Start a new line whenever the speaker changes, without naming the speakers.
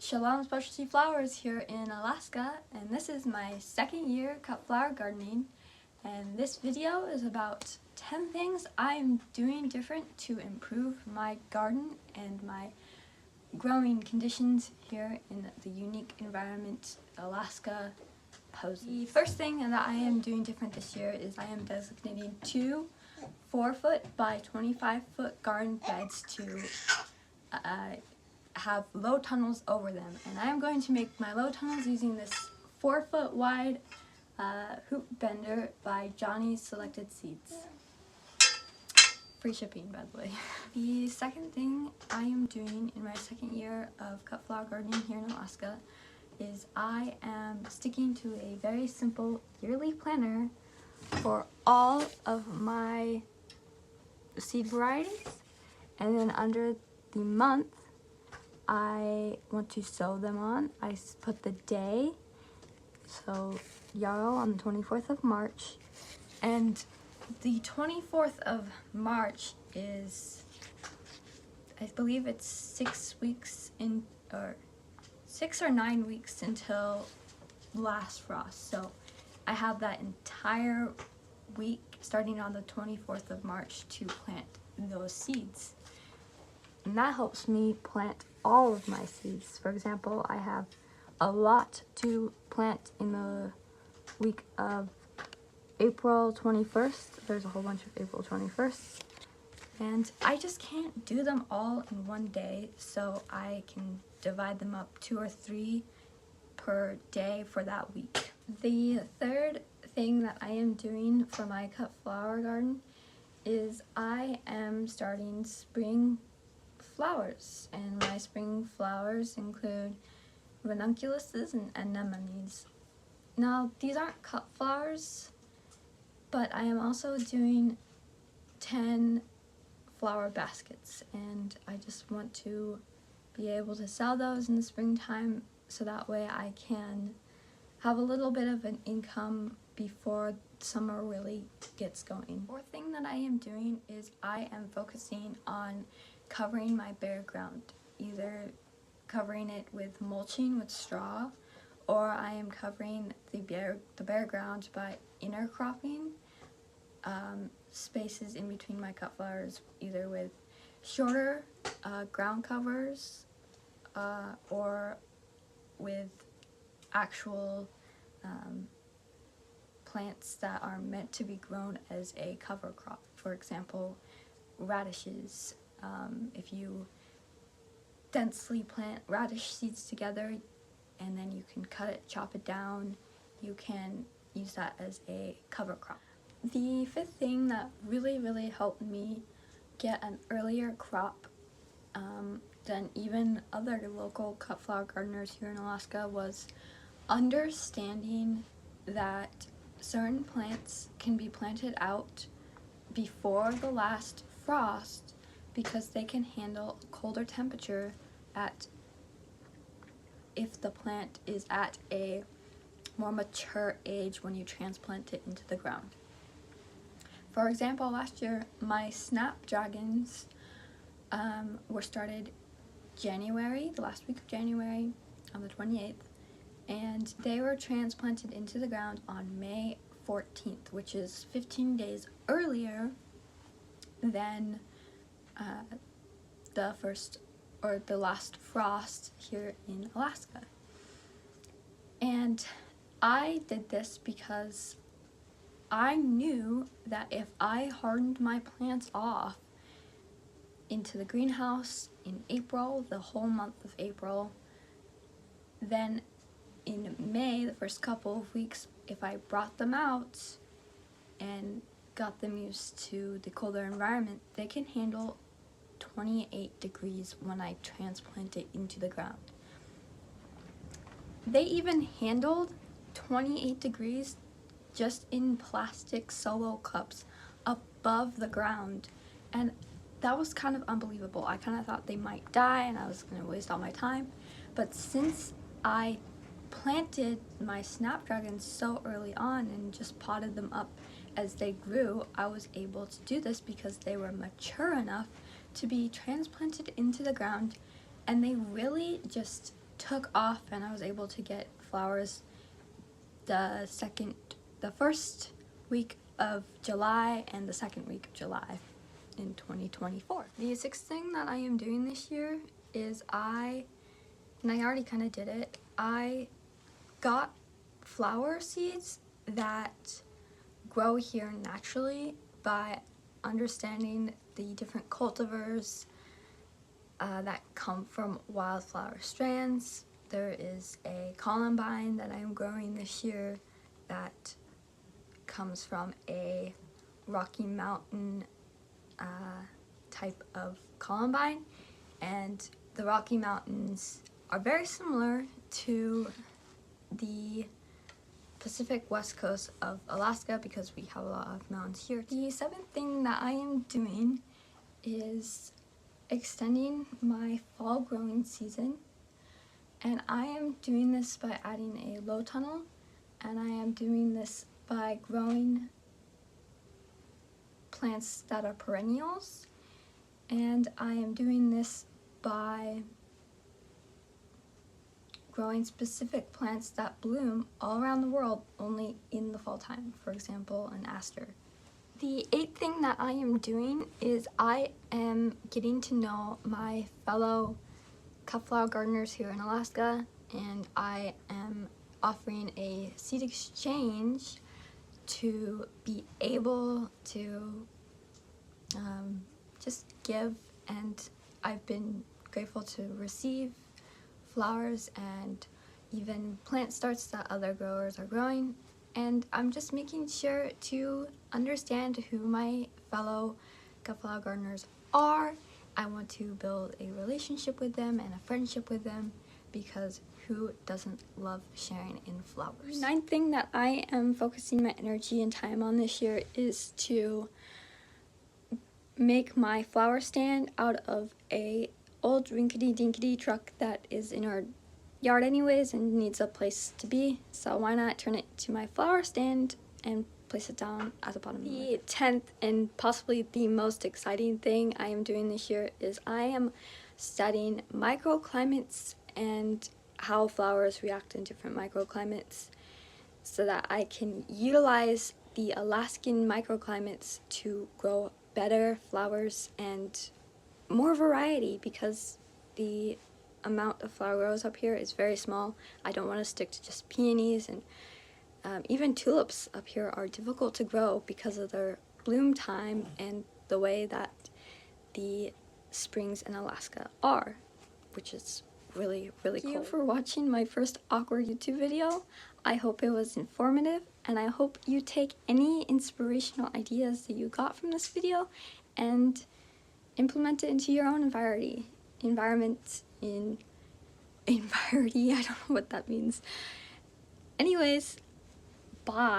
Shalom Specialty Flowers here in Alaska, and this is my second year cut flower gardening, and this video is about 10 things I'm doing different to improve my garden and my growing conditions here in the unique environment Alaska poses. The first thing that I am doing different this year is I am designating 2 4-foot by 25-foot garden beds to have low tunnels over them, and I'm going to make my low tunnels using this 4-foot wide hoop bender by Johnny's Selected Seeds. Free shipping, by the way. The second thing I am doing in my second year of cut flower gardening here in Alaska is I am sticking to a very simple yearly planner for all of my seed varieties, and then under the month I want to sow them on. I put the day, so yarrow on the 24th of March, and the 24th of March is, I believe it's 6 weeks in, or 6 or 9 weeks until last frost. So I have that entire week starting on the 24th of March to plant those seeds. And that helps me plant all of my seeds. For example, I have a lot to plant in the week of April 21st. There's a whole bunch of April 21st. And I just can't do them all in one day, so I can divide them up 2 or 3 per day for that week. The third thing that I am doing for my cut flower garden is I am starting spring flowers, and my spring flowers include ranunculuses and anemones. Now, these aren't cut flowers, but I am also doing 10 flower baskets, and I just want to be able to sell those in the springtime so that way I can have a little bit of an income before summer really gets going. Fourth thing that I am doing is I am focusing on covering my bare ground, either covering it with mulching with straw, or I am covering the bare ground by intercropping spaces in between my cut flowers, either with shorter ground covers or with actual plants that are meant to be grown as a cover crop. For example, radishes. If you densely plant radish seeds together and then you can cut it, chop it down, you can use that as a cover crop. The fifth thing that really helped me get an earlier crop than even other local cut flower gardeners here in Alaska was understanding that certain plants can be planted out before the last frost because they can handle colder temperature if the plant is at a more mature age when you transplant it into the ground. For example, last year my snapdragons were started January, the last week of January, on the 28th, and they were transplanted into the ground on May 14th, which is 15 days earlier than the last frost here in Alaska. And I did this because I knew that if I hardened my plants off into the greenhouse in April, the whole month of April, then in May, the first couple of weeks, if I brought them out and got them used to the colder environment, they can handle 28 degrees when I transplant it into the ground. They even handled 28 degrees just in plastic solo cups above the ground, and that was kind of unbelievable. I kind of thought they might die and I was going to waste all my time, but since I planted my snapdragons so early on and just potted them up as they grew, I was able to do this because they were mature enough to be transplanted into the ground, and they really just took off and I was able to get flowers the first week of July and the second week of July in 2024. The sixth thing that I am doing this year is I already kind of did it, I got flower seeds that grow here naturally by understanding the different cultivars that come from wildflower strands. There is a columbine that I'm growing this year that comes from a Rocky Mountain type of columbine, and the Rocky Mountains are very similar to the Pacific West Coast of Alaska because we have a lot of mountains here. The seventh thing that I am doing is extending my fall growing season, and I am doing this by adding a low tunnel, and I am doing this by growing plants that are perennials, and I am doing this by growing specific plants that bloom all around the world only in the fall time, for example an aster. The eighth thing that I am doing is I am getting to know my fellow cut flower gardeners here in Alaska, and I am offering a seed exchange to be able to just give, and I've been grateful to receive flowers and even plant starts that other growers are growing, and I'm just making sure to understand who my fellow cut flower gardeners are. I want to build a relationship with them and a friendship with them, because who doesn't love sharing in flowers? The ninth thing that I am focusing my energy and time on this year is to make my flower stand out of a old rinkety-dinkety truck that is in our yard anyways and needs a place to be, so why not turn it to my flower stand and place it down at the bottom. The 10th and possibly the most exciting thing I am doing this year is I am studying microclimates and how flowers react in different microclimates, so that I can utilize the Alaskan microclimates to grow better flowers and more variety, because the amount of flower grows up here is very small. I don't want to stick to just peonies, and even tulips up here are difficult to grow because of their bloom time and the way that the springs in Alaska are, which is really, really cool. Thank you for watching my first awkward YouTube video. I hope it was informative, and I hope you take any inspirational ideas that you got from this video and implement it into your own environment, I don't know what that means. Anyways, bye.